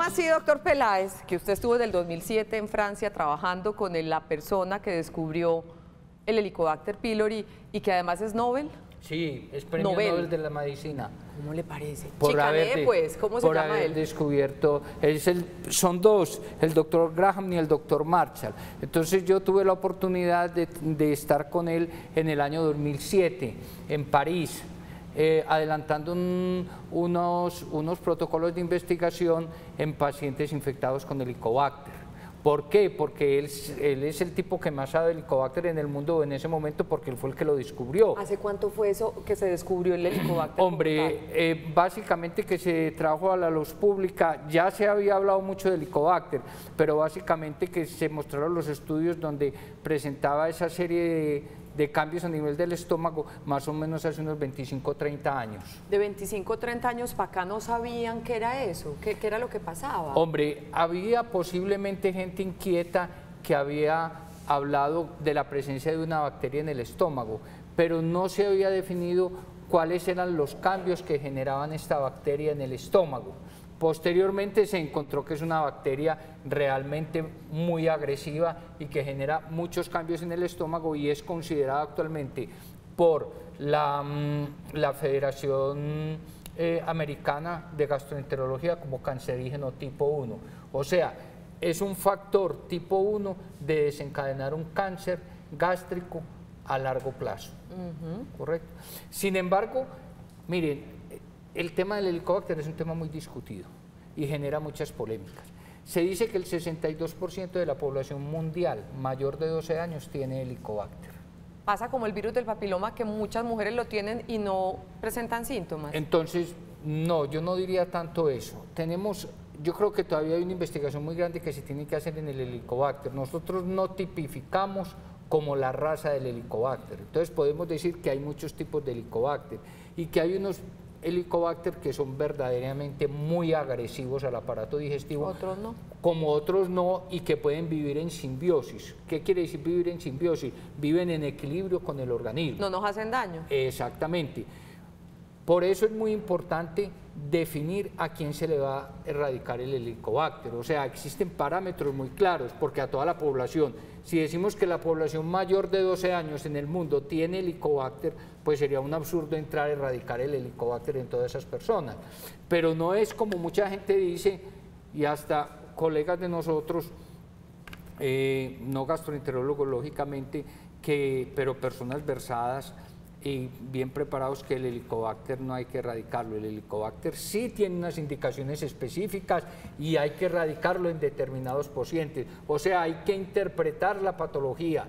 así, doctor Peláez, que usted estuvo desde el 2007 en Francia trabajando con la persona que descubrió el Helicobacter pylori y que además es Nobel? Sí, es premio Nobel de la medicina. ¿Cómo le parece? Chicané, pues, ¿cómo se llama él? Por haber descubierto, son dos, el doctor Graham y el doctor Marshall. Entonces yo tuve la oportunidad de estar con él en el año 2007 en París, adelantando unos protocolos de investigación en pacientes infectados con Helicobacter. ¿Por qué? Porque él es el tipo que más sabe de Helicobacter en el mundo en ese momento, porque él fue el que lo descubrió. ¿Hace cuánto fue eso que se descubrió el Helicobacter? Hombre, básicamente que se trajo a la luz pública, ya se había hablado mucho de Helicobacter, pero básicamente que se mostraron los estudios donde presentaba esa serie de cambios a nivel del estómago, más o menos hace unos 25 o 30 años. De 25 o 30 años para acá no sabían qué era eso, qué era lo que pasaba. Hombre, había posiblemente gente inquieta que había hablado de la presencia de una bacteria en el estómago, pero no se había definido cuáles eran los cambios que generaban esta bacteria en el estómago. Posteriormente se encontró que es una bacteria realmente muy agresiva y que genera muchos cambios en el estómago y es considerada actualmente por la Federación Americana de Gastroenterología como cancerígeno tipo 1. O sea, es un factor tipo 1 de desencadenar un cáncer gástrico a largo plazo. ¿Correcto? Sin embargo, miren, el tema del Helicobacter es un tema muy discutido y genera muchas polémicas. Se dice que el 62% de la población mundial mayor de 12 años tiene Helicobacter. Pasa como el virus del papiloma, que muchas mujeres lo tienen y no presentan síntomas. Entonces, no, yo no diría tanto eso. Yo creo que todavía hay una investigación muy grande que se tiene que hacer en el Helicobacter. Nosotros no tipificamos como la raza del Helicobacter. Entonces podemos decir que hay muchos tipos de Helicobacter y que hay unos Helicobacter que son verdaderamente muy agresivos al aparato digestivo. Otros no. Como otros no, y que pueden vivir en simbiosis. ¿Qué quiere decir vivir en simbiosis? Viven en equilibrio con el organismo. No nos hacen daño. Exactamente. Por eso es muy importante definir a quién se le va a erradicar el Helicobacter. O sea, existen parámetros muy claros, porque a toda la población, si decimos que la población mayor de 12 años en el mundo tiene Helicobacter, pues sería un absurdo entrar a erradicar el Helicobacter en todas esas personas. Pero no es como mucha gente dice, y hasta colegas de nosotros, no gastroenterólogos lógicamente, pero personas versadas y bien preparados, que el Helicobacter no hay que erradicarlo. El Helicobacter sí tiene unas indicaciones específicas y hay que erradicarlo en determinados pacientes. O sea, hay que interpretar la patología.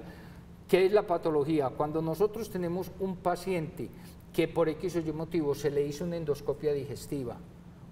¿Qué es la patología? Cuando nosotros tenemos un paciente que por X o Y motivo se le hizo una endoscopia digestiva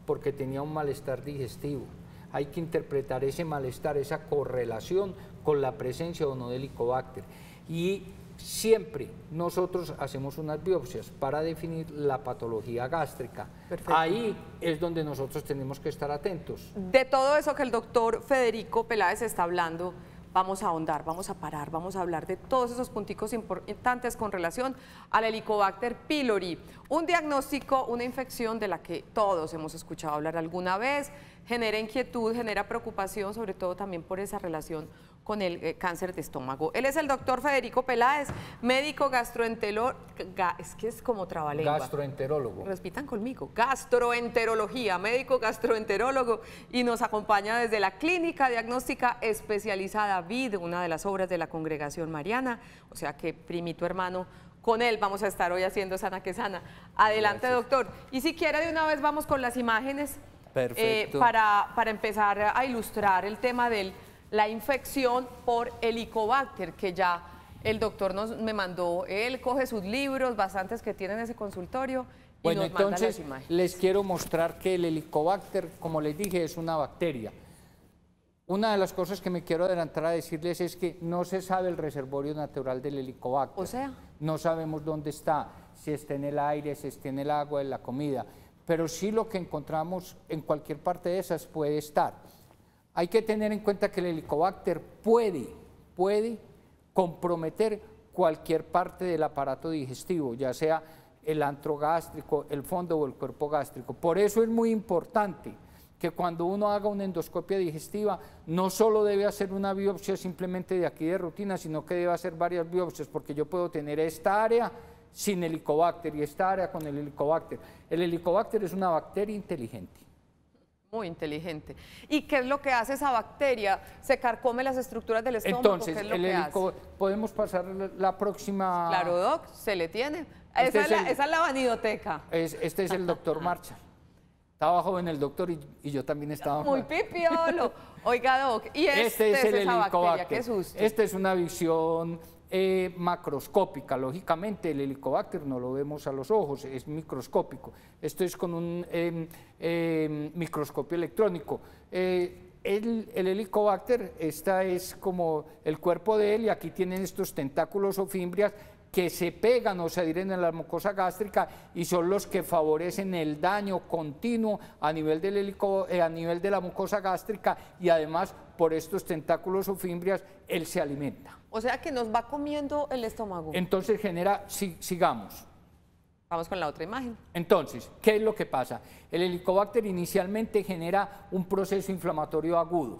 porque tenía un malestar digestivo, hay que interpretar ese malestar, esa correlación con la presencia o no de Helicobacter. Y siempre nosotros hacemos unas biopsias para definir la patología gástrica. Perfecto. Ahí es donde nosotros tenemos que estar atentos. De todo eso que el doctor Federico Peláez está hablando, vamos a ahondar, vamos a parar, vamos a hablar de todos esos punticos importantes con relación al Helicobacter pylori. Un diagnóstico, una infección de la que todos hemos escuchado hablar alguna vez, genera inquietud, genera preocupación, sobre todo también por esa relación con el cáncer de estómago. Él es el doctor Federico Peláez, médico gastroenterólogo, es que es como trabalengua. Gastroenterólogo. Repitan conmigo, gastroenterología, médico gastroenterólogo, y nos acompaña desde la Clínica Diagnóstica Especializada VID, una de las obras de la Congregación Mariana, o sea que primito hermano, con él vamos a estar hoy haciendo Sana que Sana. Adelante, gracias, doctor. Y si quiere de una vez vamos con las imágenes. Perfecto. Para empezar a ilustrar el tema de la infección por Helicobacter, que ya el doctor me mandó, él coge sus libros, bastantes que tiene en ese consultorio, y bueno, nos manda entonces las imágenes. Les quiero mostrar que el Helicobacter, como les dije, es una bacteria. Una de las cosas que me quiero adelantar a decirles es que no se sabe el reservorio natural del Helicobacter. O sea, no sabemos dónde está, si está en el aire, si está en el agua, en la comida, pero sí lo que encontramos en cualquier parte de esas puede estar. Hay que tener en cuenta que el Helicobacter puede comprometer cualquier parte del aparato digestivo, ya sea el antro gástrico, el fondo o el cuerpo gástrico. Por eso es muy importante que cuando uno haga una endoscopia digestiva, no solo debe hacer una biopsia simplemente de aquí de rutina, sino que debe hacer varias biopsias, porque yo puedo tener esta área sin Helicobacter y esta área con el Helicobacter. El Helicobacter es una bacteria inteligente. Muy inteligente. ¿Y qué es lo que hace esa bacteria? ¿Se carcome las estructuras del estómago? Entonces, ¿qué es lo que hace? podemos pasar la próxima... Claro, Doc, se le tiene. Esa es la vanidoteca. Este es el doctor Marcha. Estaba joven el doctor y yo también estaba muy joven. pipiolo. Oiga, Doc, y este es el esa Helicobacter. bacteria, qué susto. Esta es una visión macroscópica. Lógicamente el Helicobacter no lo vemos a los ojos, es microscópico. Esto es con un microscopio electrónico. El Helicobacter, esta es como el cuerpo de él, y aquí tienen estos tentáculos o fimbrias que se pegan o se adhieren a la mucosa gástrica y son los que favorecen el daño continuo a nivel a nivel de la mucosa gástrica, y además por estos tentáculos o fimbrias él se alimenta. O sea que nos va comiendo el estómago. Entonces genera, sigamos. Vamos con la otra imagen. Entonces, ¿qué es lo que pasa? El Helicobacter inicialmente genera un proceso inflamatorio agudo.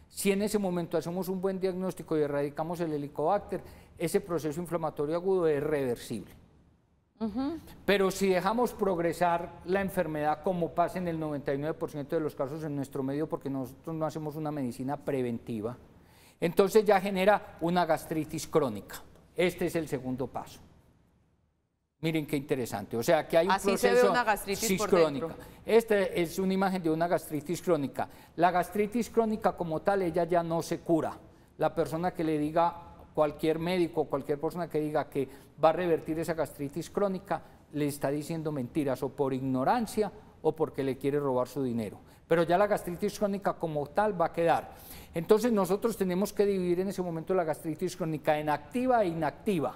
Si en ese momento hacemos un buen diagnóstico y erradicamos el Helicobacter, ese proceso inflamatorio agudo es reversible. Pero si dejamos progresar la enfermedad, como pasa en el 99% de los casos en nuestro medio, porque nosotros no hacemos una medicina preventiva, entonces ya genera una gastritis crónica. Este es el segundo paso. Miren qué interesante, o sea que hay un proceso se ve una gastritis por crónica. dentro. Esta es una imagen de una gastritis crónica. La gastritis crónica como tal, ella ya no se cura. La persona que le diga, cualquier médico, cualquier persona que diga que va a revertir esa gastritis crónica, le está diciendo mentiras, o por ignorancia o porque le quiere robar su dinero. Pero ya la gastritis crónica como tal va a quedar. Entonces nosotros tenemos que dividir en ese momento la gastritis crónica en activa e inactiva.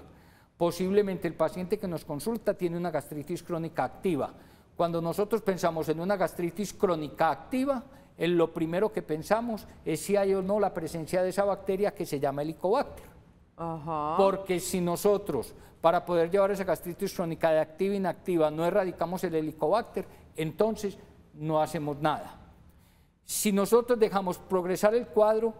Posiblemente el paciente que nos consulta tiene una gastritis crónica activa. Cuando nosotros pensamos en una gastritis crónica activa, lo primero que pensamos es si hay o no la presencia de esa bacteria que se llama Helicobacter. Porque si nosotros, para poder llevar esa gastritis crónica de activa e inactiva, no erradicamos el Helicobacter, entonces no hacemos nada. Si nosotros dejamos progresar el cuadro,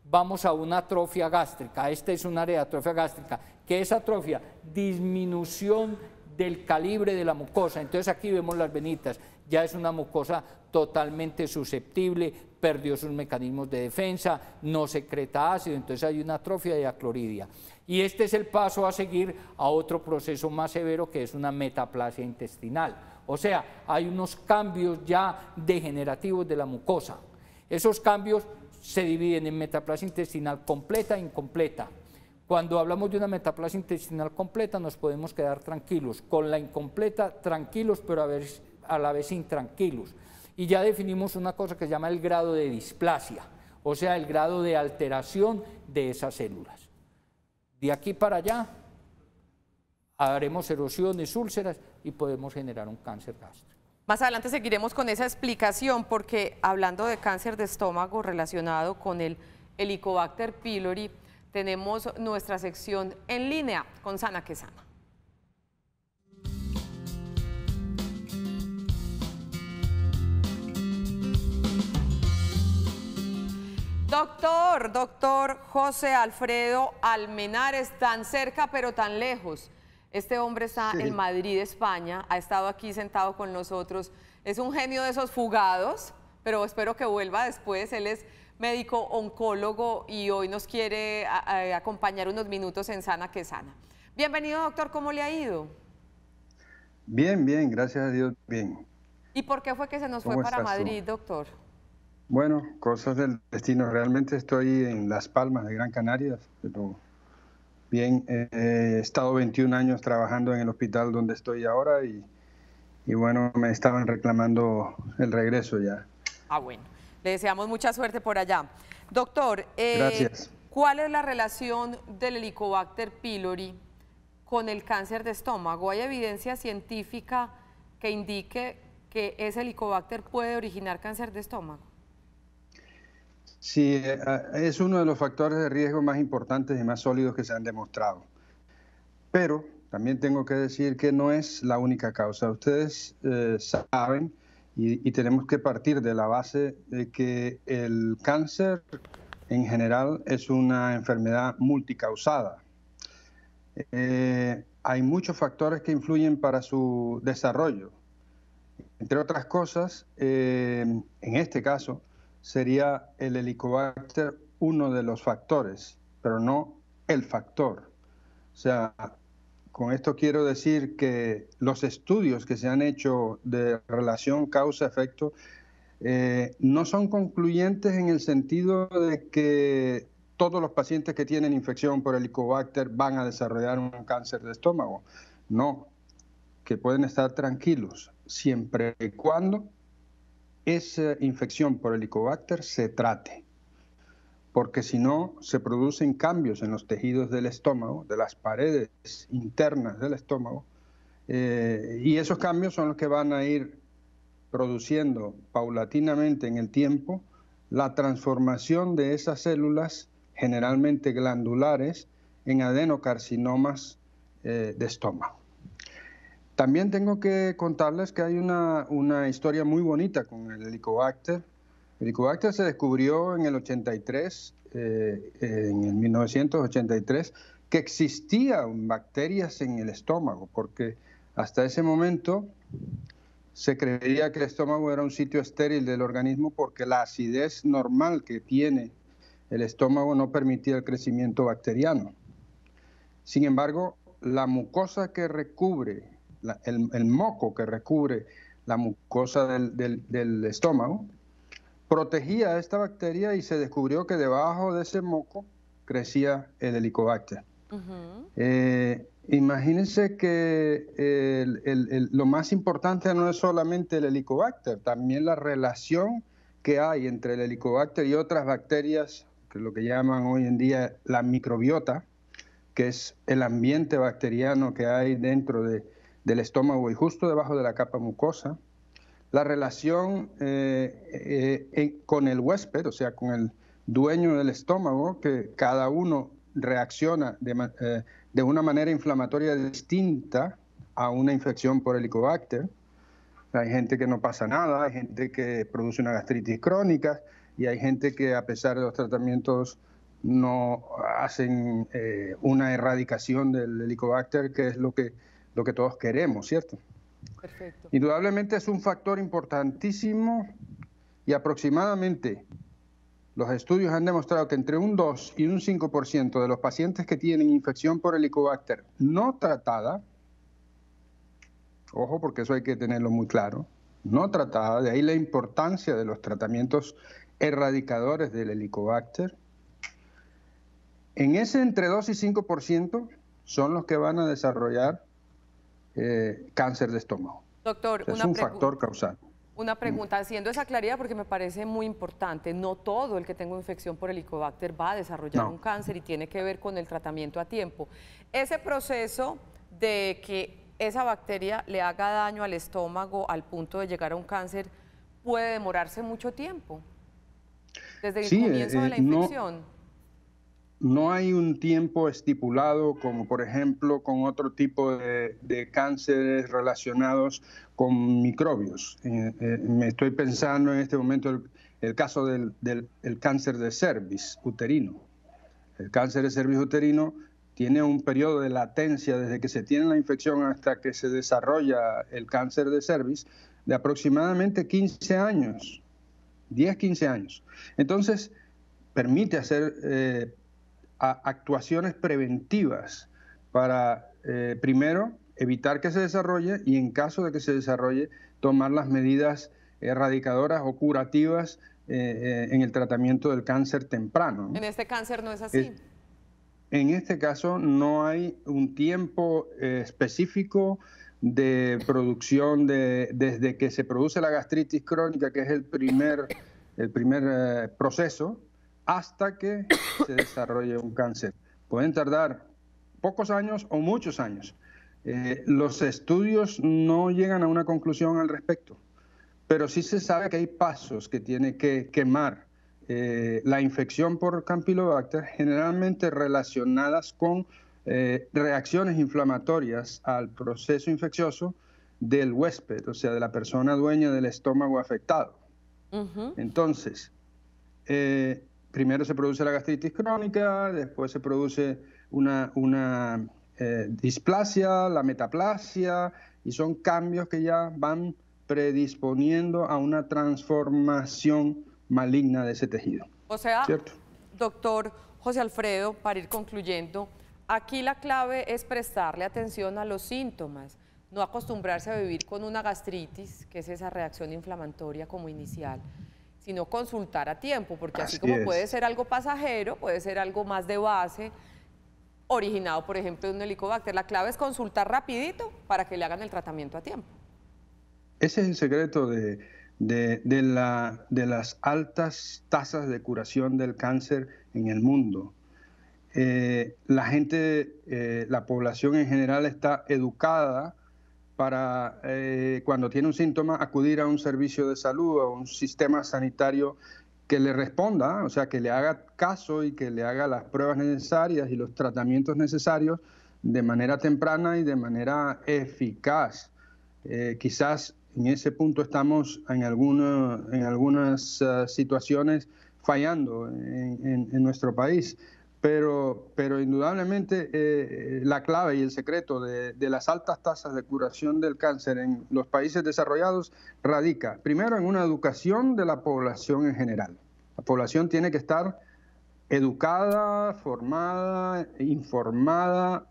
vamos a una atrofia gástrica. Esta es un área de atrofia gástrica. ¿Qué es atrofia? Disminución del calibre de la mucosa. Entonces aquí vemos las venitas. Ya es una mucosa totalmente susceptible, perdió sus mecanismos de defensa, no secreta ácido, entonces hay una atrofia de acloridia. Y este es el paso a seguir a otro proceso más severo, que es una metaplasia intestinal. O sea, hay unos cambios ya degenerativos de la mucosa. Esos cambios se dividen en metaplasia intestinal completa e incompleta. Cuando hablamos de una metaplasia intestinal completa nos podemos quedar tranquilos, con la incompleta tranquilos, pero a la vez intranquilos. Y ya definimos una cosa que se llama el grado de displasia, o sea, el grado de alteración de esas células. De aquí para allá haremos erosiones, úlceras y podemos generar un cáncer gástrico. Más adelante seguiremos con esa explicación, porque hablando de cáncer de estómago relacionado con el Helicobacter pylori, tenemos nuestra sección en línea con Sana que Sana. Doctor José Alfredo Almenares, tan cerca pero tan lejos. Este hombre está en Madrid, España, ha estado aquí sentado con nosotros. Es un genio de esos fugados, pero espero que vuelva después. Él es médico oncólogo y hoy nos quiere acompañar unos minutos en Sana que Sana. Bienvenido, doctor, ¿cómo le ha ido? Bien, bien, gracias a Dios, bien. ¿Y por qué fue que se nos fue para Madrid, doctor? Bueno, cosas del destino. Realmente estoy en Las Palmas de Gran Canaria, pero bien, he estado 21 años trabajando en el hospital donde estoy ahora y bueno, me estaban reclamando el regreso ya. Ah, bueno. Le deseamos mucha suerte por allá. Doctor, gracias. ¿Cuál es la relación del Helicobacter pylori con el cáncer de estómago? ¿Hay evidencia científica que indique que ese Helicobacter puede originar cáncer de estómago? Sí, es uno de los factores de riesgo más importantes y más sólidos que se han demostrado. Pero también tengo que decir que no es la única causa. Ustedes saben y tenemos que partir de la base de que el cáncer en general es una enfermedad multicausada. Hay muchos factores que influyen para su desarrollo. Entre otras cosas, en este caso, sería el Helicobacter uno de los factores, pero no el factor. O sea, con esto quiero decir que los estudios que se han hecho de relación causa-efecto no son concluyentes en el sentido de que todos los pacientes que tienen infección por Helicobacter van a desarrollar un cáncer de estómago. No, que pueden estar tranquilos siempre y cuando esa infección por Helicobacter se trate, porque si no se producen cambios en los tejidos del estómago, de las paredes internas del estómago, y esos cambios son los que van a ir produciendo paulatinamente en el tiempo la transformación de esas células, generalmente glandulares, en adenocarcinomas de estómago. También tengo que contarles que hay una historia muy bonita con el Helicobacter. El Helicobacter se descubrió en el 83, en el 1983, que existían bacterias en el estómago, porque hasta ese momento se creía que el estómago era un sitio estéril del organismo porque la acidez normal que tiene el estómago no permitía el crecimiento bacteriano. Sin embargo, la mucosa que recubre, el moco que recubre la mucosa del estómago, protegía a esta bacteria y se descubrió que debajo de ese moco crecía el Helicobacter. Imagínense que lo más importante no es solamente el Helicobacter, también la relación que hay entre el Helicobacter y otras bacterias, que es lo que llaman hoy en día la microbiota, que es el ambiente bacteriano que hay dentro del estómago y justo debajo de la capa mucosa, la relación con el huésped, o sea, con el dueño del estómago, que cada uno reacciona de una manera inflamatoria distinta a una infección por Helicobacter. Hay gente que no pasa nada, hay gente que produce una gastritis crónica y hay gente que a pesar de los tratamientos no hacen una erradicación del Helicobacter, que es lo que todos queremos, ¿cierto? Perfecto. Indudablemente es un factor importantísimo y aproximadamente los estudios han demostrado que entre un 2 y un 5% de los pacientes que tienen infección por Helicobacter no tratada, ojo porque eso hay que tenerlo muy claro, no tratada, de ahí la importancia de los tratamientos erradicadores del Helicobacter, en ese entre 2 y 5% son los que van a desarrollar cáncer de estómago. Doctor, o sea, es un factor causal. Una pregunta, haciendo esa claridad porque me parece muy importante, no todo el que tenga infección por Helicobacter va a desarrollar un cáncer y tiene que ver con el tratamiento a tiempo. Ese proceso de que esa bacteria le haga daño al estómago al punto de llegar a un cáncer puede demorarse mucho tiempo, desde el comienzo de la infección. No hay un tiempo estipulado como por ejemplo con otro tipo de cánceres relacionados con microbios. Me estoy pensando en este momento el caso del cáncer de cervix uterino. El cáncer de cervix uterino tiene un periodo de latencia desde que se tiene la infección hasta que se desarrolla el cáncer de cervix de aproximadamente 15 años, 10-15 años. Entonces, permite hacer actuaciones preventivas para, primero, evitar que se desarrolle y en caso de que se desarrolle, tomar las medidas erradicadoras o curativas en el tratamiento del cáncer temprano, ¿no? En este cáncer no es así. En este caso no hay un tiempo específico de producción desde que se produce la gastritis crónica, que es el primer proceso, hasta que se desarrolle un cáncer. Pueden tardar pocos años o muchos años. Los estudios no llegan a una conclusión al respecto, pero sí se sabe que hay pasos que tiene que quemar la infección por Campylobacter, generalmente relacionadas con reacciones inflamatorias al proceso infeccioso del huésped, o sea, de la persona dueña del estómago afectado. Entonces, primero se produce la gastritis crónica, después se produce una displasia, la metaplasia, y son cambios que ya van predisponiendo a una transformación maligna de ese tejido. O sea, ¿cierto? Doctor José Alfredo, para ir concluyendo, aquí la clave es prestarle atención a los síntomas, no acostumbrarse a vivir con una gastritis, que es esa reacción inflamatoria como inicial, sino consultar a tiempo, porque así como puede ser algo pasajero, puede ser algo más de base, originado, por ejemplo, de un helicobacter. La clave es consultar rapidito para que le hagan el tratamiento a tiempo. Ese es el secreto de las altas tasas de curación del cáncer en el mundo. La gente, la población en general está educada para, cuando tiene un síntoma, acudir a un servicio de salud, a un sistema sanitario que le responda, o sea, que le haga caso y que le haga las pruebas necesarias y los tratamientos necesarios de manera temprana y de manera eficaz. Quizás en ese punto estamos en algunas situaciones fallando en nuestro país, pero indudablemente la clave y el secreto de las altas tasas de curación del cáncer en los países desarrollados radica primero en una educación de la población en general. La población tiene que estar educada, formada, informada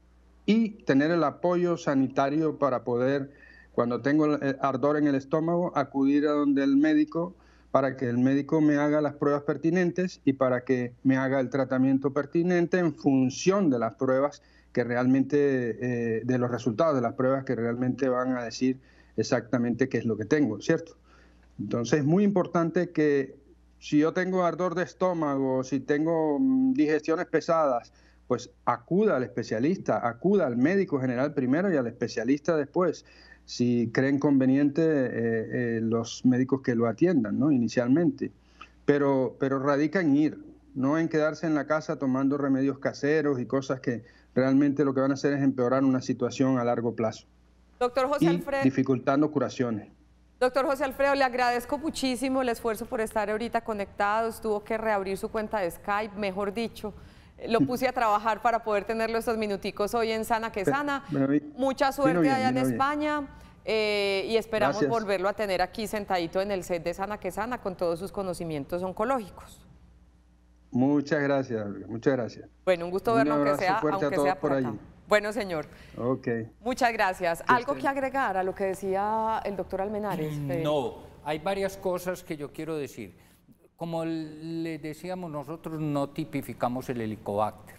y tener el apoyo sanitario para poder, cuando tengo ardor en el estómago, acudir a donde el médico para que el médico me haga las pruebas pertinentes y para que me haga el tratamiento pertinente en función de las pruebas que realmente, de los resultados de las pruebas que realmente van a decir exactamente qué es lo que tengo, ¿cierto? Entonces es muy importante que si yo tengo ardor de estómago, si tengo digestiones pesadas, pues acuda al especialista, acuda al médico general primero y al especialista después, si creen conveniente los médicos que lo atiendan, ¿no? Inicialmente. Pero radica en ir, no en quedarse en la casa tomando remedios caseros y cosas que realmente lo que van a hacer es empeorar una situación a largo plazo. Doctor José Alfredo, dificultando curaciones. Doctor José Alfredo, le agradezco muchísimo el esfuerzo por estar ahorita conectados. Tuvo que reabrir su cuenta de Skype, mejor dicho. Lo puse a trabajar para poder tenerlo estos minuticos hoy en Sana que Sana. Mucha suerte allá en España y esperamos volverlo a tener aquí sentadito en el set de Sana que Sana con todos sus conocimientos oncológicos. Muchas gracias, muchas gracias. Bueno, un gusto verlo, aunque sea por acá. Bueno, señor. Ok. Muchas gracias. ¿Algo que agregar a lo que decía el doctor Almenárez? No, hay varias cosas que yo quiero decir. Como le decíamos, nosotros no tipificamos el helicobacter.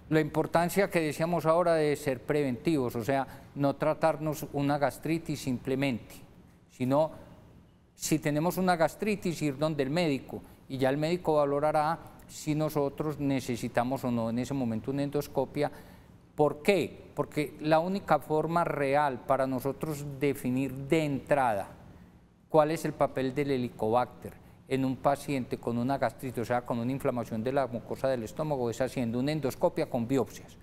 La importancia que decíamos ahora de ser preventivos, o sea, no tratarnos una gastritis simplemente, sino si tenemos una gastritis ir donde el médico y ya el médico valorará si nosotros necesitamos o no en ese momento una endoscopia. ¿Por qué? Porque la única forma real para nosotros definir de entrada cuál es el papel del helicobacter en un paciente con una gastritis, o sea, con una inflamación de la mucosa del estómago, es haciendo una endoscopia con biopsias.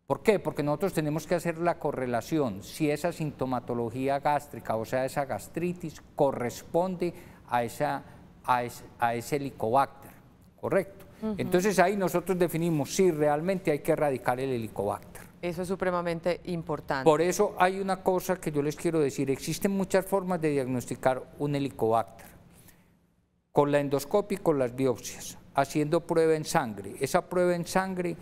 ¿Por qué? Porque nosotros tenemos que hacer la correlación, si esa sintomatología gástrica, o sea, esa gastritis, corresponde a ese helicobacter, ¿correcto? Entonces ahí nosotros definimos si realmente hay que erradicar el helicobacter. Eso es supremamente importante. Por eso hay una cosa que yo les quiero decir, existen muchas formas de diagnosticar un helicobacter, con la endoscopia y con las biopsias, haciendo prueba en sangre. Esa prueba en sangre,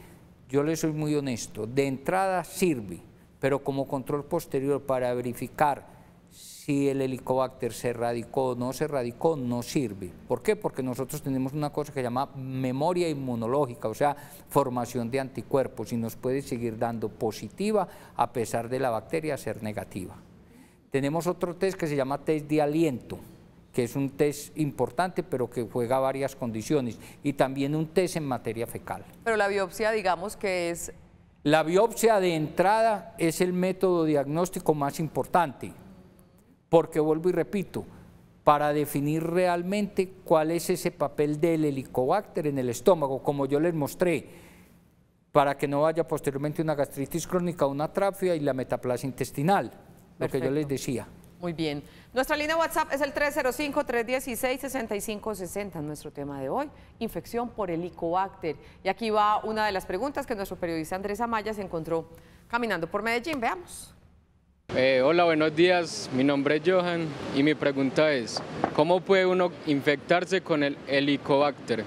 yo les soy muy honesto, de entrada sirve, pero como control posterior para verificar si el helicobacter se erradicó o no se erradicó, no sirve. ¿Por qué? Porque nosotros tenemos una cosa que se llama memoria inmunológica, o sea, formación de anticuerpos, y nos puede seguir dando positiva a pesar de la bacteria ser negativa. Tenemos otro test que se llama test de aliento, que es un test importante, pero que juega varias condiciones, y también un test en materia fecal. Pero la biopsia, digamos que es... La biopsia de entrada es el método diagnóstico más importante, porque vuelvo y repito, para definir realmente cuál es ese papel del helicobacter en el estómago, como yo les mostré, para que no vaya posteriormente una gastritis crónica, una atrofia y la metaplasia intestinal. lo que yo les decía. Muy bien. Nuestra línea WhatsApp es el 305-316-6560. Nuestro tema de hoy, infección por helicobacter. Y aquí va una de las preguntas que nuestro periodista Andrés Amaya se encontró caminando por Medellín. Veamos. Hola, buenos días. Mi nombre es Johan y mi pregunta es, ¿cómo puede uno infectarse con el helicobacter?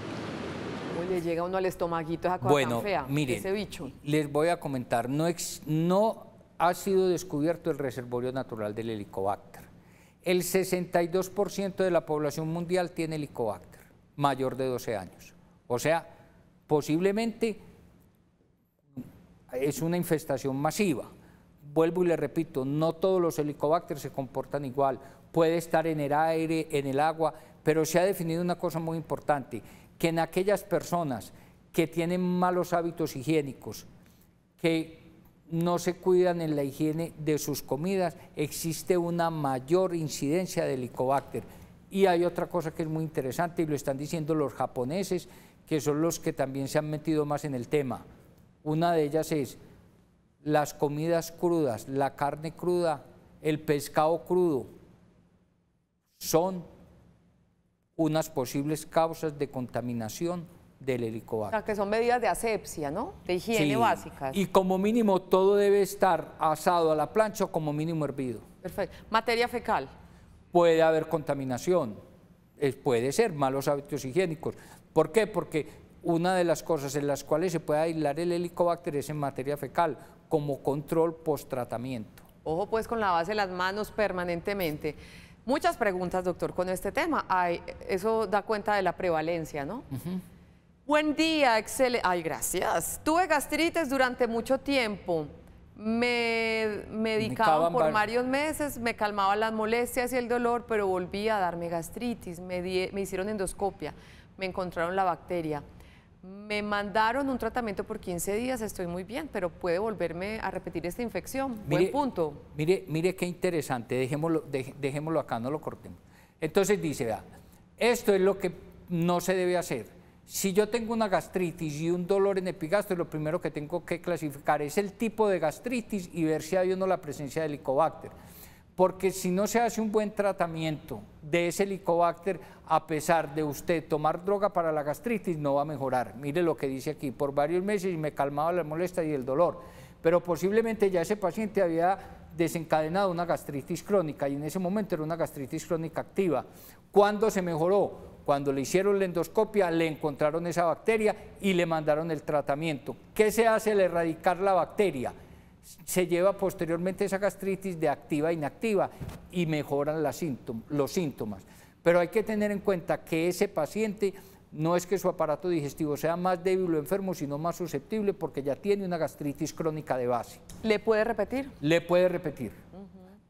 Uy, le llega uno al estomaguito esa cosa Bueno, tan fea, miren, ese bicho. les voy a comentar, no ha sido descubierto el reservorio natural del helicobacter. El 62% de la población mundial tiene helicobacter, mayor de 12 años. O sea, posiblemente es una infestación masiva. Vuelvo y le repito, no todos los helicobacter se comportan igual. Puede estar en el aire, en el agua, pero se ha definido una cosa muy importante, que en aquellas personas que tienen malos hábitos higiénicos, que no se cuidan en la higiene de sus comidas, existe una mayor incidencia de helicobacter. Y hay otra cosa que es muy interesante y lo están diciendo los japoneses, que son los que también se han metido más en el tema. Una de ellas es las comidas crudas, la carne cruda, el pescado crudo, son unas posibles causas de contaminación del helicobacter. O sea, que son medidas de asepsia, ¿no? De higiene básicas. Y como mínimo todo debe estar asado a la plancha o como mínimo hervido. Perfecto. Materia fecal. Puede haber contaminación, puede ser malos hábitos higiénicos. ¿Por qué? Porque una de las cosas en las cuales se puede aislar el helicobacter es en materia fecal, como control post-tratamiento. Ojo pues con lavarse las manos permanentemente. Muchas preguntas, doctor, con este tema. Eso da cuenta de la prevalencia, ¿no? Buen día, excelente. Ay, gracias. Tuve gastritis durante mucho tiempo. Me medicaban por varios meses, me calmaban las molestias y el dolor, pero volví a darme gastritis. Me hicieron endoscopia, me encontraron la bacteria. Me mandaron un tratamiento por 15 días, estoy muy bien, pero puede volverme a repetir esta infección. Buen punto. Mire qué interesante, dejémoslo acá, no lo cortemos. Entonces dice, vea, esto es lo que no se debe hacer. Si yo tengo una gastritis y un dolor en epigastro, lo primero que tengo que clasificar es el tipo de gastritis y ver si hay o no la presencia de helicobacter. Porque si no se hace un buen tratamiento de ese helicobacter, a pesar de usted tomar droga para la gastritis, no va a mejorar. Mire lo que dice aquí, por varios meses me calmaba la molestia y el dolor, pero posiblemente ya ese paciente había desencadenado una gastritis crónica y en ese momento era una gastritis crónica activa. ¿Cuándo se mejoró? Cuando le hicieron la endoscopia, le encontraron esa bacteria y le mandaron el tratamiento. ¿Qué se hace al erradicar la bacteria? Se lleva posteriormente esa gastritis de activa a inactiva y mejoran los síntomas. Pero hay que tener en cuenta que ese paciente no es que su aparato digestivo sea más débil o enfermo, sino más susceptible porque ya tiene una gastritis crónica de base. ¿Le puede repetir? Le puede repetir.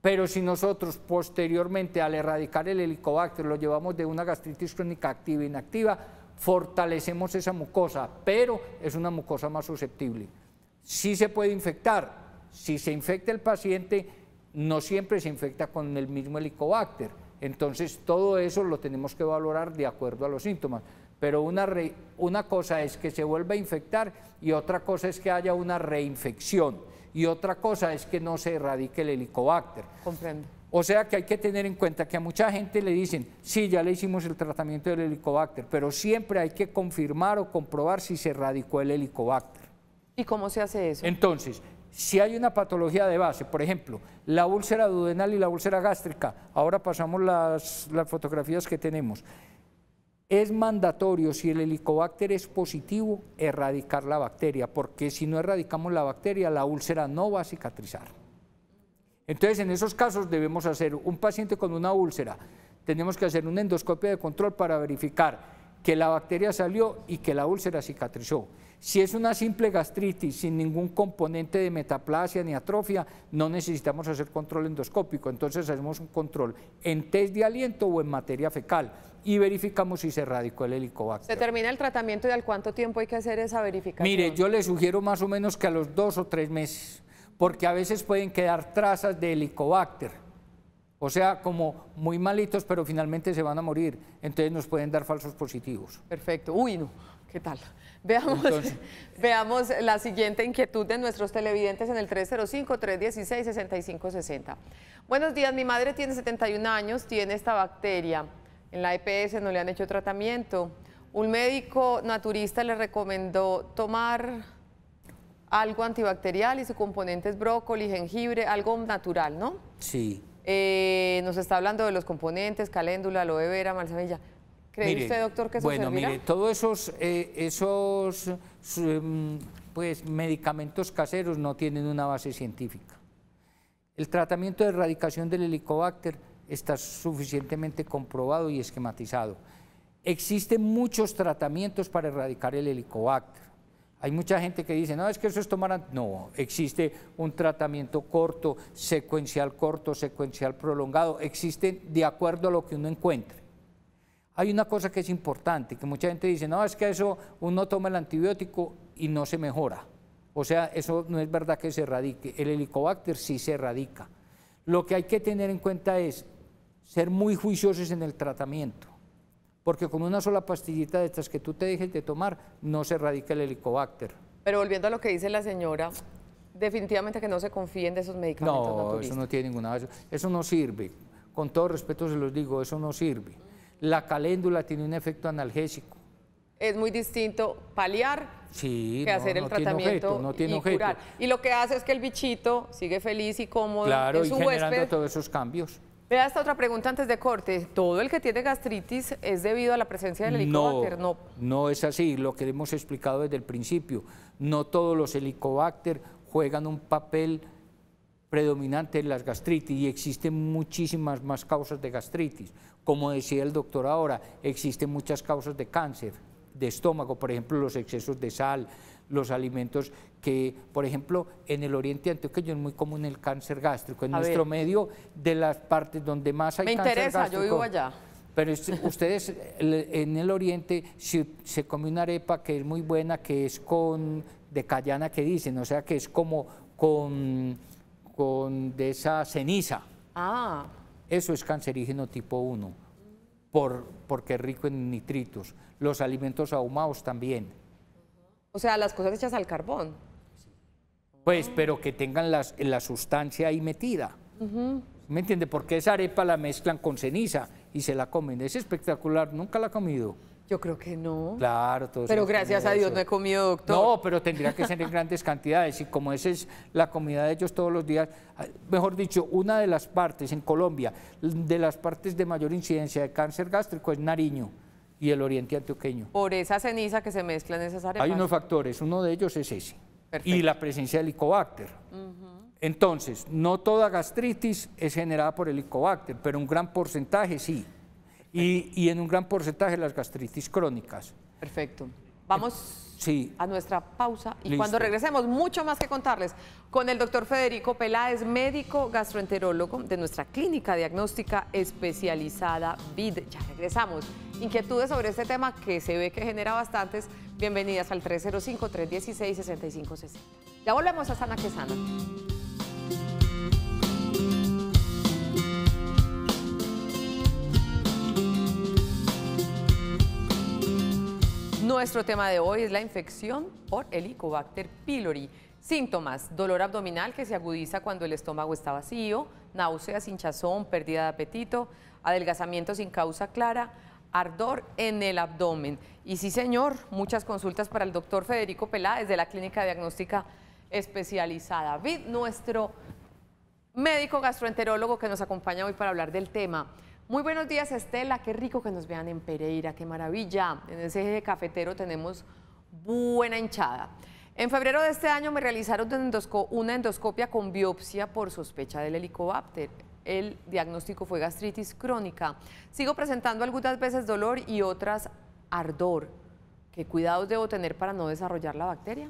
Pero si nosotros posteriormente al erradicar el helicobacter lo llevamos de una gastritis crónica activa a inactiva, fortalecemos esa mucosa, pero es una mucosa más susceptible. Sí se puede infectar. Si se infecta el paciente, no siempre se infecta con el mismo helicobacter. Entonces, todo eso lo tenemos que valorar de acuerdo a los síntomas. Pero una cosa es que se vuelva a infectar y otra cosa es que haya una reinfección. Y otra cosa es que no se erradique el helicobacter. Comprendo. O sea que hay que tener en cuenta que a mucha gente le dicen, sí, ya le hicimos el tratamiento del helicobacter, pero siempre hay que confirmar o comprobar si se erradicó el helicobacter. ¿Y cómo se hace eso? Entonces, si hay una patología de base, por ejemplo, la úlcera duodenal y la úlcera gástrica, ahora pasamos las fotografías que tenemos, es mandatorio, si el helicobacter es positivo, erradicar la bacteria, porque si no erradicamos la bacteria, la úlcera no va a cicatrizar. Entonces, en esos casos debemos hacer, un paciente con una úlcera, tenemos que hacer una endoscopia de control para verificar que la bacteria salió y que la úlcera cicatrizó. Si es una simple gastritis sin ningún componente de metaplasia ni atrofia, no necesitamos hacer control endoscópico, entonces hacemos un control en test de aliento o en materia fecal y verificamos si se erradicó el helicobacter. ¿Se termina el tratamiento y al cuánto tiempo hay que hacer esa verificación? Mire, yo le sugiero más o menos que a los 2 o 3 meses, porque a veces pueden quedar trazas de helicobacter, o sea, como muy malitos, pero finalmente se van a morir, entonces nos pueden dar falsos positivos. Perfecto. Uy, no. ¿Qué tal? Veamos, Entonces, veamos la siguiente inquietud de nuestros televidentes en el 305-316-6560. Buenos días, mi madre tiene 71 años, tiene esta bacteria. En la EPS no le han hecho tratamiento. Un médico naturista le recomendó tomar algo antibacterial y su componente es brócoli, jengibre, algo natural, ¿no? sí. Nos está hablando de los componentes, caléndula, aloe vera, manzanilla. ¿Cree usted, doctor, que eso bueno, servirá? mire, todos esos pues, medicamentos caseros no tienen una base científica. El tratamiento de erradicación del Helicobacter está suficientemente comprobado y esquematizado. Existen muchos tratamientos para erradicar el Helicobacter. Hay mucha gente que dice, no, es que eso es tomar... No, existe un tratamiento corto, secuencial prolongado, existen de acuerdo a lo que uno encuentre. Hay una cosa que es importante, que mucha gente dice, no, es que eso uno toma el antibiótico y no se mejora. O sea, eso no es verdad que se erradique. El Helicobacter sí se erradica. Lo que hay que tener en cuenta es ser muy juiciosos en el tratamiento, porque con una sola pastillita de estas que tú te dejes de tomar, no se erradica el Helicobacter. Pero volviendo a lo que dice la señora, definitivamente que no se confíen de esos medicamentos No, naturistas. eso no tiene ninguna base. Eso no sirve. Con todo respeto se los digo, eso no sirve. La caléndula tiene un efecto analgésico. Es muy distinto paliar Sí, que hacer el tratamiento no tiene y objeto. curar. Y lo que hace es que el bichito sigue feliz y cómodo Claro, en y su generando huésped. todos esos cambios. Vea esta otra pregunta antes de corte. ¿Todo el que tiene gastritis es debido a la presencia del Helicobacter? No, no es así, lo que hemos explicado desde el principio. No todos los Helicobacter juegan un papel predominante en las gastritis y existen muchísimas más causas de gastritis. Como decía el doctor ahora, existen muchas causas de cáncer de estómago, por ejemplo, los excesos de sal, los alimentos que, por ejemplo, en el oriente antioqueño es muy común el cáncer gástrico. En nuestro medio, de las partes donde más hay cáncer gástrico. Me interesa, yo vivo allá. Pero ustedes en el oriente se come una arepa que es muy buena, que es de cayana que dicen, o sea que es como con de esa ceniza. Ah. Eso es cancerígeno tipo 1, porque es rico en nitritos. Los alimentos ahumados también. O sea, las cosas hechas al carbón. Pues, pero que tengan la sustancia ahí metida. ¿Me entiende? Porque esa arepa la mezclan con ceniza y se la comen. Es espectacular, nunca la ha comido. Yo creo que no. Claro, todos Pero hemos gracias a comido Dios eso. no he comido, doctor. No, pero tendría que ser en grandes cantidades y como esa es la comida de ellos todos los días, mejor dicho, una de las partes en Colombia, de las partes de mayor incidencia de cáncer gástrico es Nariño y el oriente antioqueño. Por esa ceniza que se mezcla en esas arepas. Hay unos factores, uno de ellos es ese. Perfecto. Y la presencia del Helicobacter. Entonces, no toda gastritis es generada por el Helicobacter, pero un gran porcentaje sí. Y en un gran porcentaje las gastritis crónicas. Perfecto. Vamos Sí. a nuestra pausa y Listo. cuando regresemos, mucho más que contarles con el doctor Federico Peláez, médico gastroenterólogo de nuestra clínica diagnóstica especializada VID. Ya regresamos. Inquietudes sobre este tema que se ve que genera bastantes. Bienvenidas al 305-316-6560. Ya volvemos a Sana que Sana. Nuestro tema de hoy es la infección por Helicobacter pylori. Síntomas: dolor abdominal que se agudiza cuando el estómago está vacío, náuseas, hinchazón, pérdida de apetito, adelgazamiento sin causa clara, ardor en el abdomen. Y sí, señor, muchas consultas para el doctor Federico Peláez de la Clínica Diagnóstica Especializada VID, nuestro médico gastroenterólogo que nos acompaña hoy para hablar del tema. Muy buenos días, Estela, qué rico que nos vean en Pereira, qué maravilla. En ese eje cafetero tenemos buena hinchada. En febrero de este año me realizaron una endoscopia con biopsia por sospecha del Helicobacter. El diagnóstico fue gastritis crónica. Sigo presentando algunas veces dolor y otras ardor. ¿Qué cuidados debo tener para no desarrollar la bacteria?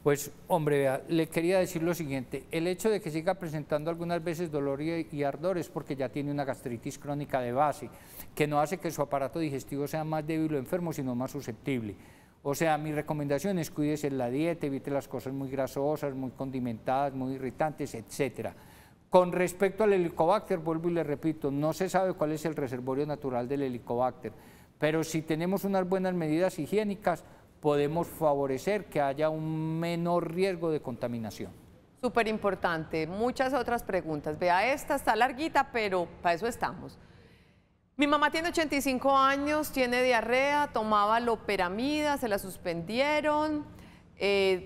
Pues, hombre, vea, le quería decir lo siguiente, el hecho de que siga presentando algunas veces dolor y ardor es porque ya tiene una gastritis crónica de base, que no hace que su aparato digestivo sea más débil o enfermo, sino más susceptible. O sea, mi recomendación es cuídese en la dieta, evite las cosas muy grasosas, muy condimentadas, muy irritantes, etcétera. Con respecto al Helicobacter, vuelvo y le repito, no se sabe cuál es el reservorio natural del Helicobacter, pero si tenemos unas buenas medidas higiénicas, podemos favorecer que haya un menor riesgo de contaminación. Súper importante. Muchas otras preguntas. Vea, esta está larguita, pero para eso estamos. Mi mamá tiene 85 años, tiene diarrea, tomaba loperamida, se la suspendieron,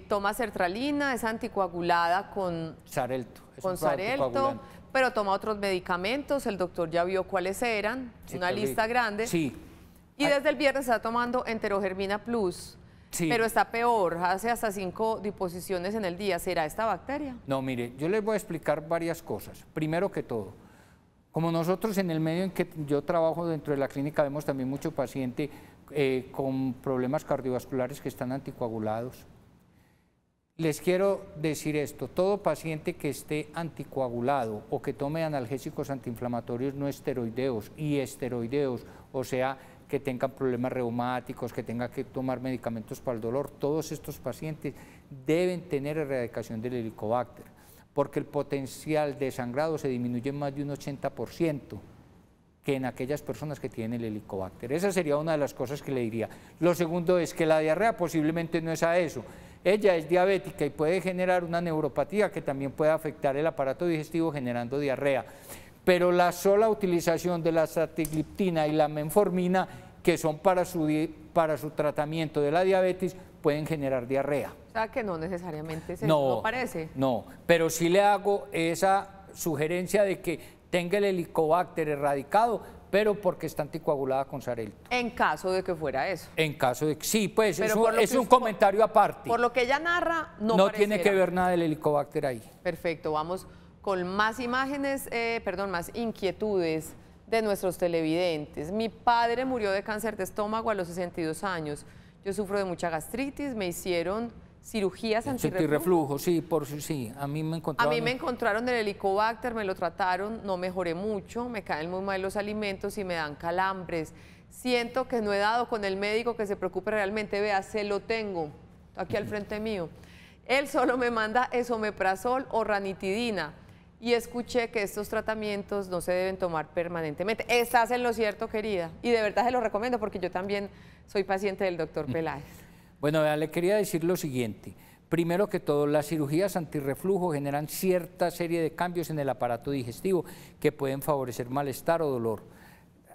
toma sertralina, es anticoagulada con Xarelto. Con Xarelto, pero toma otros medicamentos, el doctor ya vio cuáles eran, una lista grande. Sí. Y desde el viernes está tomando enterogermina plus. Sí. Pero está peor, hace hasta 5 deposiciones en el día. ¿Será esta bacteria? No, mire, yo les voy a explicar varias cosas. Primero que todo, como nosotros en el medio en que yo trabajo dentro de la clínica vemos también mucho paciente con problemas cardiovasculares que están anticoagulados. Les quiero decir esto, todo paciente que esté anticoagulado o que tome analgésicos antiinflamatorios no esteroideos y esteroideos, o sea, que tengan problemas reumáticos, que tengan que tomar medicamentos para el dolor, todos estos pacientes deben tener erradicación del Helicobacter, porque el potencial de sangrado se disminuye en más de un 80% que en aquellas personas que tienen el Helicobacter. Esa sería una de las cosas que le diría. Lo segundo es que la diarrea posiblemente no es a eso. Ella es diabética y puede generar una neuropatía que también puede afectar el aparato digestivo generando diarrea. Pero la sola utilización de la sitagliptina y la metformina, que son para su tratamiento de la diabetes, pueden generar diarrea. O sea que no necesariamente no parece. No, pero sí le hago esa sugerencia de que tenga el Helicobacter erradicado, pero porque está anticoagulada con Xarelto. En caso de que fuera eso. En caso de que sí, pues es un comentario aparte. Por lo que ella narra, no tiene que ver nada del Helicobacter ahí. Perfecto, vamos con más imágenes, más inquietudes de nuestros televidentes. Mi padre murió de cáncer de estómago a los 62 años. Yo sufro de mucha gastritis, me hicieron cirugías antirreflujo. Sí, a mí me encontraron el Helicobacter, me lo trataron, no mejoré mucho, me caen muy mal los alimentos y me dan calambres. Siento que no he dado con el médico que se preocupe realmente, vea, se lo tengo aquí al frente mío. Él solo me manda esomeprazol o ranitidina. Y escuché que estos tratamientos no se deben tomar permanentemente. Estás en lo cierto, querida. Y de verdad se lo recomiendo porque yo también soy paciente del doctor Peláez. Bueno, le quería decir lo siguiente. Primero que todo, las cirugías antirreflujo generan cierta serie de cambios en el aparato digestivo que pueden favorecer malestar o dolor.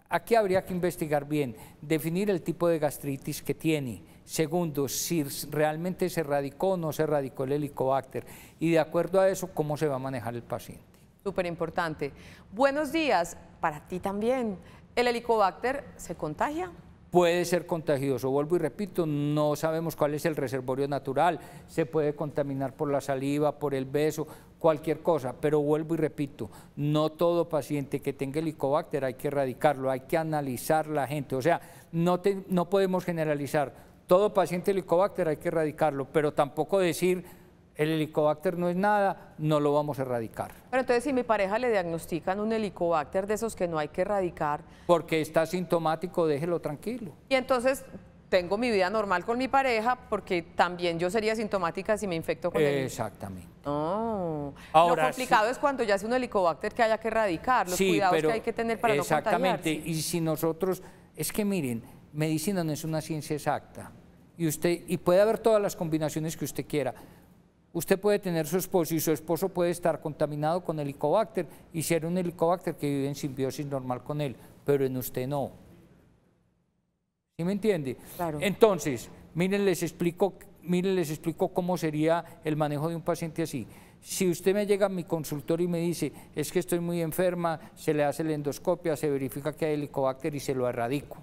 Aquí habría que investigar bien, definir el tipo de gastritis que tiene. Segundo, si realmente se erradicó o no se erradicó el Helicobacter. Y de acuerdo a eso, cómo se va a manejar el paciente. Súper importante. Buenos días, para ti también. ¿El Helicobacter se contagia? Puede ser contagioso, vuelvo y repito, no sabemos cuál es el reservorio natural, se puede contaminar por la saliva, por el beso, cualquier cosa, pero vuelvo y repito, no todo paciente que tenga Helicobacter hay que erradicarlo, hay que analizar la gente, o sea, no podemos generalizar, todo paciente Helicobacter hay que erradicarlo, pero tampoco decir el Helicobacter no es nada, no lo vamos a erradicar. Pero entonces si mi pareja le diagnostican un Helicobacter de esos que no hay que erradicar. Porque está sintomático, déjelo tranquilo. Y entonces tengo mi vida normal con mi pareja porque también yo sería sintomática si me infecto con él. Exactamente. Oh. Ahora, lo complicado es cuando ya es un Helicobacter que haya que erradicar, los cuidados que hay que tener para no contagiarse. Exactamente, y si nosotros, es que miren, medicina no es una ciencia exacta y puede haber todas las combinaciones que usted quiera. Usted puede tener su esposo y su esposo puede estar contaminado con Helicobacter y ser un Helicobacter que vive en simbiosis normal con él, pero en usted no. ¿Sí me entiende? Claro. Entonces, miren, les explico cómo sería el manejo de un paciente así. Si usted me llega a mi consultorio y me dice, es que estoy muy enferma, se le hace la endoscopia, se verifica que hay Helicobacter y se lo erradico.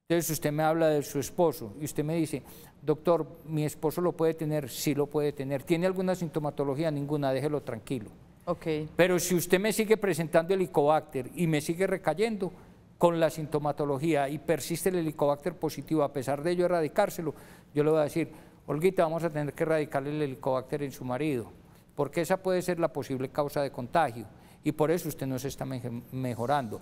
Entonces usted me habla de su esposo y usted me dice, doctor, mi esposo lo puede tener, sí lo puede tener. ¿Tiene alguna sintomatología? Ninguna, déjelo tranquilo. Okay. Pero si usted me sigue presentando Helicobacter y me sigue recayendo con la sintomatología y persiste el Helicobacter positivo, a pesar de ello erradicárselo, yo le voy a decir, Olguita, vamos a tener que erradicarle el Helicobacter en su marido, porque esa puede ser la posible causa de contagio. Y por eso usted no se está mejorando.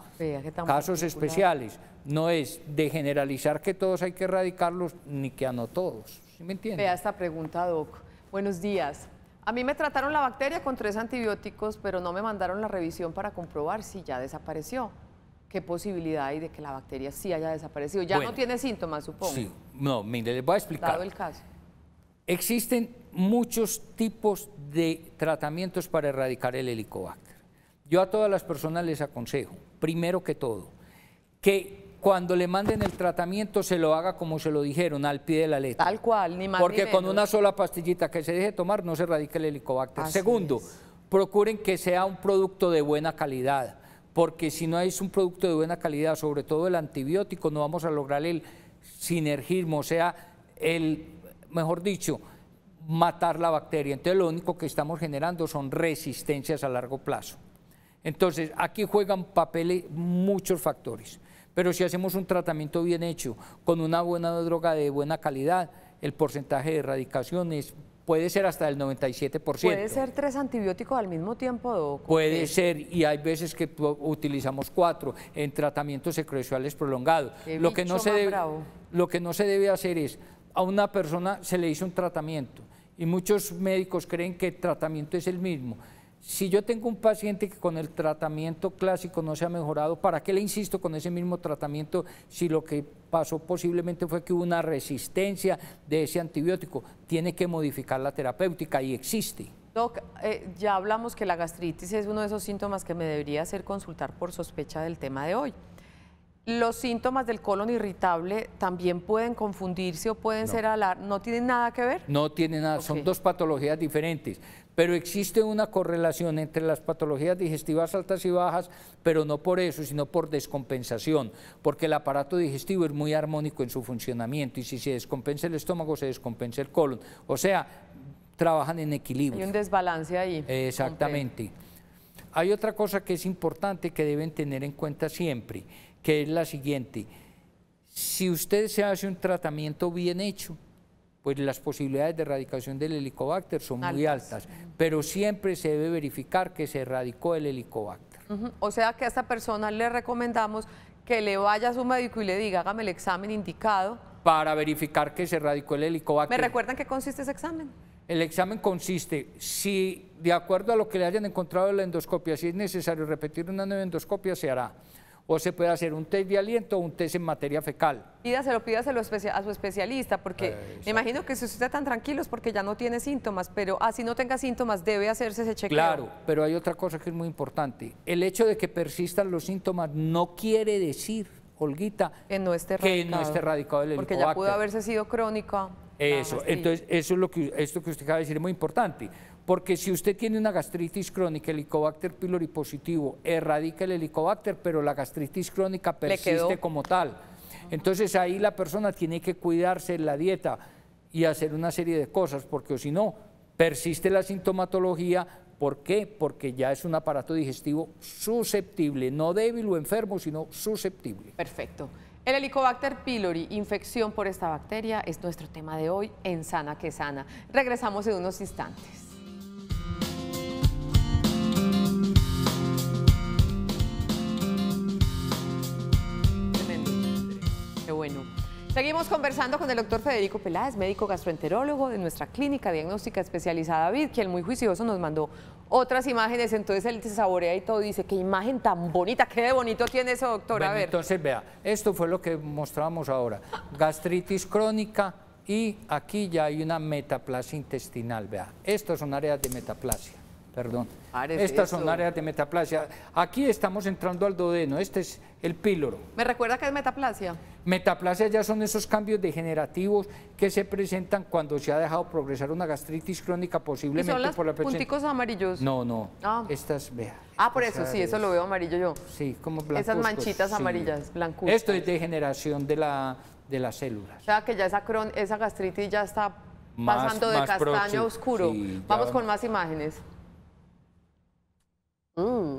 Casos especiales, no es de generalizar que todos hay que erradicarlos, ni que a no todos. ¿Sí me entiende? Vea esta pregunta, Doc. Buenos días. A mí me trataron la bacteria con 3 antibióticos, pero no me mandaron la revisión para comprobar si ya desapareció. ¿qué posibilidad hay de que la bacteria sí haya desaparecido? Ya Bueno, no tiene síntomas, supongo. Sí, no, mire, les voy a explicar. Dado el caso. Existen muchos tipos de tratamientos para erradicar el helicobacter. Yo a todas las personas les aconsejo, primero que todo, que cuando le manden el tratamiento se lo haga como se lo dijeron, al pie de la letra. Tal cual, ni más Porque ni con menos. una sola pastillita que se deje tomar no se erradica el helicobacter. Así Segundo, es. procuren que sea un producto de buena calidad, porque si no es un producto de buena calidad, sobre todo el antibiótico, no vamos a lograr el sinergismo, o sea, mejor dicho, matar la bacteria. Entonces lo único que estamos generando son resistencias a largo plazo. Entonces aquí juegan papeles muchos factores, pero si hacemos un tratamiento bien hecho, con una buena droga de buena calidad, el porcentaje de erradicación puede ser hasta del 97%. ¿Puede ser 3 antibióticos al mismo tiempo, Doc? Puede ser, y hay veces que utilizamos 4 en tratamientos secrecionales prolongados. Qué Lo que no bicho se más debe, bravo. lo que no se debe hacer es, a una persona se le hizo un tratamiento, y muchos médicos creen que el tratamiento es el mismo. Si yo tengo un paciente que con el tratamiento clásico no se ha mejorado, ¿para qué le insisto con ese mismo tratamiento si lo que pasó posiblemente fue que hubo una resistencia de ese antibiótico? Tiene que modificar la terapéutica y existe. Doc, ya hablamos que la gastritis es uno de esos síntomas que me debería hacer consultar por sospecha del tema de hoy. ¿Los síntomas del colon irritable también pueden confundirse o pueden ser no tienen nada que ver? No tiene nada, son dos patologías diferentes, pero existe una correlación entre las patologías digestivas altas y bajas, pero no por eso, sino por descompensación, porque el aparato digestivo es muy armónico en su funcionamiento y si se descompensa el estómago, se descompensa el colon. O sea, trabajan en equilibrio. Hay un desbalance ahí. Exactamente. Hay otra cosa que es importante que deben tener en cuenta siempre, que es la siguiente: si usted se hace un tratamiento bien hecho, pues las posibilidades de erradicación del helicobacter son muy altas, pero siempre se debe verificar que se erradicó el helicobacter. O sea que a esta persona le recomendamos que le vaya a su médico y le diga, hágame el examen indicado. Para verificar que se erradicó el helicobacter. ¿Me recuerdan qué consiste ese examen? El examen consiste, si de acuerdo a lo que le hayan encontrado en la endoscopia, si es necesario repetir una nueva endoscopia, se hará. O se puede hacer un test de aliento o un test en materia fecal. Pídaselo a su especialista, porque me imagino que si usted está tan tranquilo es porque ya no tiene síntomas, pero así no tenga síntomas debe hacerse ese chequeo. Claro, pero hay otra cosa que es muy importante. El hecho de que persistan los síntomas no quiere decir, Olguita, que no esté erradicado el helicobacter. Porque ya pudo haberse sido crónica. Eso, entonces eso es esto que usted acaba de decir es muy importante, porque si usted tiene una gastritis crónica, el Helicobacter pylori positivo erradica el helicobacter, pero la gastritis crónica persiste como tal. Entonces ahí la persona tiene que cuidarse en la dieta y hacer una serie de cosas, porque si no, persiste la sintomatología. ¿Por qué? Porque ya es un aparato digestivo susceptible, no débil o enfermo, sino susceptible. Perfecto. El Helicobacter pylori, infección por esta bacteria, es nuestro tema de hoy en Sana que Sana. Regresamos en unos instantes. Tremendo. Qué bueno. Seguimos conversando con el doctor Federico Peláez, médico gastroenterólogo de nuestra clínica diagnóstica especializada VID, que el muy juicioso nos mandó otras imágenes, entonces él se saborea y todo, dice, qué imagen tan bonita, qué de bonito tiene eso, doctor, Bueno, a ver. Entonces, vea, esto fue lo que mostrábamos ahora, gastritis crónica y aquí ya hay una metaplasia intestinal, vea, estas son áreas de metaplasia, perdón, estas son áreas de metaplasia. Aquí estamos entrando al duodeno, este es el píloro. ¿Me recuerda qué es metaplasia? Metaplasia ya son esos cambios degenerativos que se presentan cuando se ha dejado progresar una gastritis crónica, posiblemente ¿Y son por la los punticos amarillos? No, estas, vea. Por eso, sí, eso lo veo amarillo yo. Sí, como blancuzcos. Esas manchitas amarillas, blancuzcas. Esto es degeneración de las células. O sea, que ya esa gastritis ya está pasando de castaño a oscuro. Sí, vamos con más imágenes.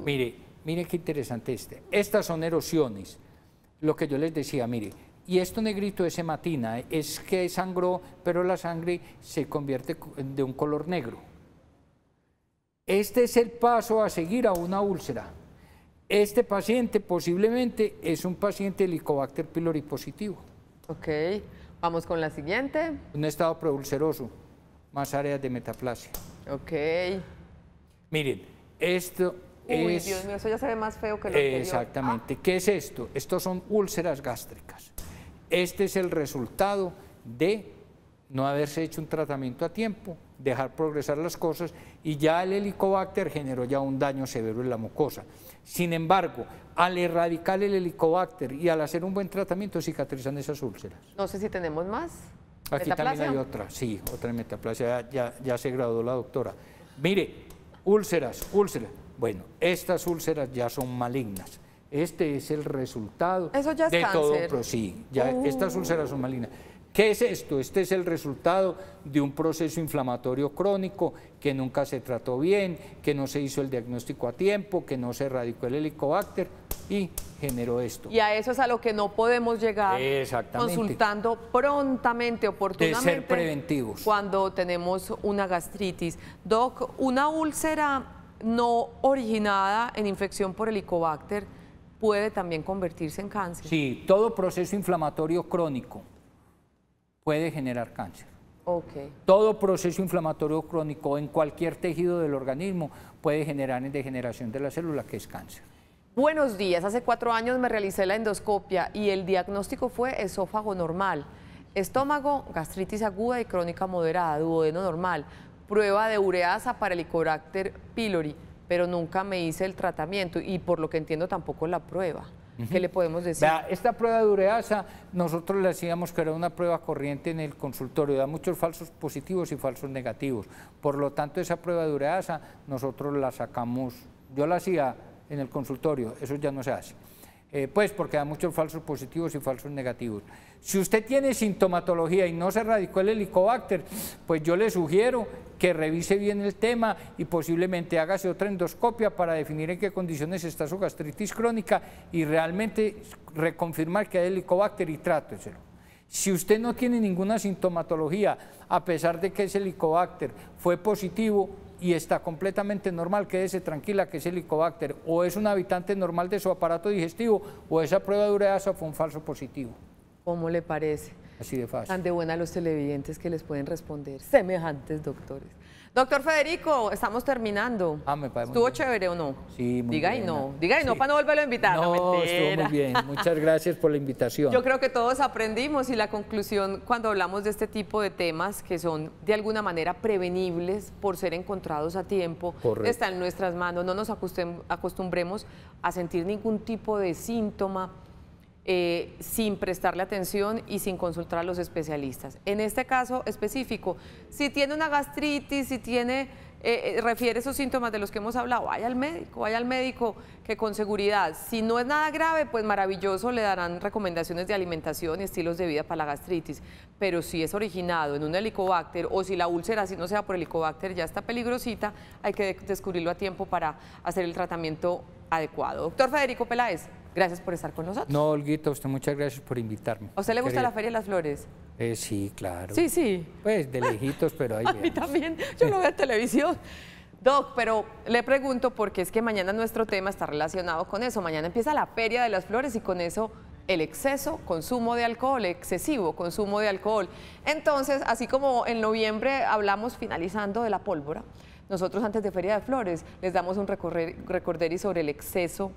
Mire qué interesante Estas son erosiones, lo que yo les decía, mire, y esto negrito es hematina, es que sangró, pero la sangre se convierte de un color negro. Este es el paso a seguir a una úlcera. Este paciente posiblemente es un paciente Helicobacter pylori positivo. Ok, vamos con la siguiente. Un estado preulceroso, más áreas de metaplasia. Ok. Miren, esto, Uy, Dios mío, eso ya se ve más feo que lo anterior. Exactamente. ¿Qué es esto? Estos son úlceras gástricas. Este es el resultado de no haberse hecho un tratamiento a tiempo, dejar progresar las cosas, y ya el Helicobacter generó ya un daño severo en la mucosa. Sin embargo, al erradicar el Helicobacter y al hacer un buen tratamiento, cicatrizan esas úlceras. No sé si tenemos más. Aquí también hay otra, sí, otra metaplasia, ya se graduó la doctora. Mire, úlceras. Bueno, estas úlceras ya son malignas. Este es el resultado Eso ya es de cáncer. todo, pero sí, ya estas úlceras son malignas. ¿Qué es esto? Este es el resultado de un proceso inflamatorio crónico que nunca se trató bien, que no se hizo el diagnóstico a tiempo, que no se erradicó el Helicobacter y generó esto. Y a eso es a lo que no podemos llegar. Exactamente. Consultando prontamente, oportunamente. De ser preventivos. Cuando tenemos una gastritis. Doc, una úlcera no originada en infección por Helicobacter puede también convertirse en cáncer. Sí, todo proceso inflamatorio crónico puede generar cáncer. Okay. Todo proceso inflamatorio crónico en cualquier tejido del organismo puede generar en degeneración de la célula, que es cáncer. Buenos días, hace 4 años me realicé la endoscopia y el diagnóstico fue esófago normal, estómago, gastritis aguda y crónica moderada, duodeno normal, prueba de ureasa para Helicobacter pylori, pero nunca me hice el tratamiento y por lo que entiendo tampoco la prueba. ¿Qué le podemos decir? Vea, esta prueba de ureasa nosotros le decíamos que era una prueba corriente en el consultorio, da muchos falsos positivos y falsos negativos. Por lo tanto, esa prueba de ureasa nosotros la sacamos, yo la hacía en el consultorio, eso ya no se hace. Pues porque da muchos falsos positivos y falsos negativos. Si usted tiene sintomatología y no se erradicó el Helicobacter, pues yo le sugiero que revise bien el tema y posiblemente hágase otra endoscopia para definir en qué condiciones está su gastritis crónica y realmente reconfirmar que hay Helicobacter y tráteselo. Si usted no tiene ninguna sintomatología, a pesar de que ese Helicobacter fue positivo y está completamente normal, quédese tranquila que es Helicobacter, o es un habitante normal de su aparato digestivo, o esa prueba de ureasa fue un falso positivo. ¿Cómo le parece? Así de fácil. Tan de buena los televidentes que les pueden responder semejantes doctores. Doctor Federico, estamos terminando. Me parece ¿Estuvo muy bien. chévere o no? Sí, muy Diga bien. y no, diga y no para no volverlo a invitar. No, mentira. estuvo muy bien. Muchas gracias por la invitación. Yo creo que todos aprendimos y la conclusión cuando hablamos de este tipo de temas que son de alguna manera prevenibles por ser encontrados a tiempo, Correcto. está en nuestras manos. No nos acostumbremos a sentir ningún tipo de síntoma sin prestarle atención y sin consultar a los especialistas. En este caso específico, si tiene una gastritis, si tiene, refiere esos síntomas de los que hemos hablado, vaya al médico que con seguridad, si no es nada grave, pues maravilloso, le darán recomendaciones de alimentación y estilos de vida para la gastritis, pero si es originado en un Helicobacter o si la úlcera, si no sea por Helicobacter, ya está peligrosita, hay que descubrirlo a tiempo para hacer el tratamiento adecuado. Doctor Federico Peláez, gracias por estar con nosotros. No, Olguita, usted muchas gracias por invitarme. ¿A usted le gusta la Feria de las Flores? Sí, claro. Sí, sí. Pues de lejitos, pero ahí A mí también, yo lo veo en televisión. Doc, pero le pregunto porque es que mañana nuestro tema está relacionado con eso. Mañana empieza la Feria de las Flores y con eso el exceso consumo de alcohol, excesivo consumo de alcohol. Entonces, así como en noviembre hablamos finalizando de la pólvora, nosotros antes de Feria de Flores les damos un recorderis sobre el exceso,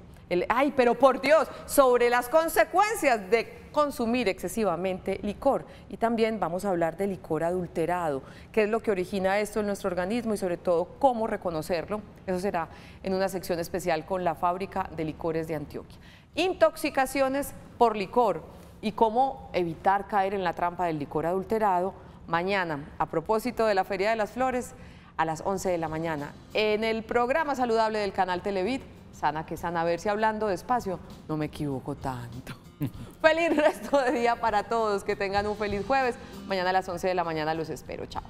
¡ay, pero por Dios! Sobre las consecuencias de consumir excesivamente licor. Y también vamos a hablar de licor adulterado, qué es lo que origina esto en nuestro organismo y sobre todo cómo reconocerlo. Eso será en una sección especial con la Fábrica de Licores de Antioquia. Intoxicaciones por licor y cómo evitar caer en la trampa del licor adulterado. Mañana, a propósito de la Feria de las Flores, a las 11 de la mañana, en el programa saludable del canal Televid, Sana que Sana, a ver si hablando despacio no me equivoco tanto. Feliz resto de día para todos, que tengan un feliz jueves. Mañana a las 11 de la mañana los espero, chao.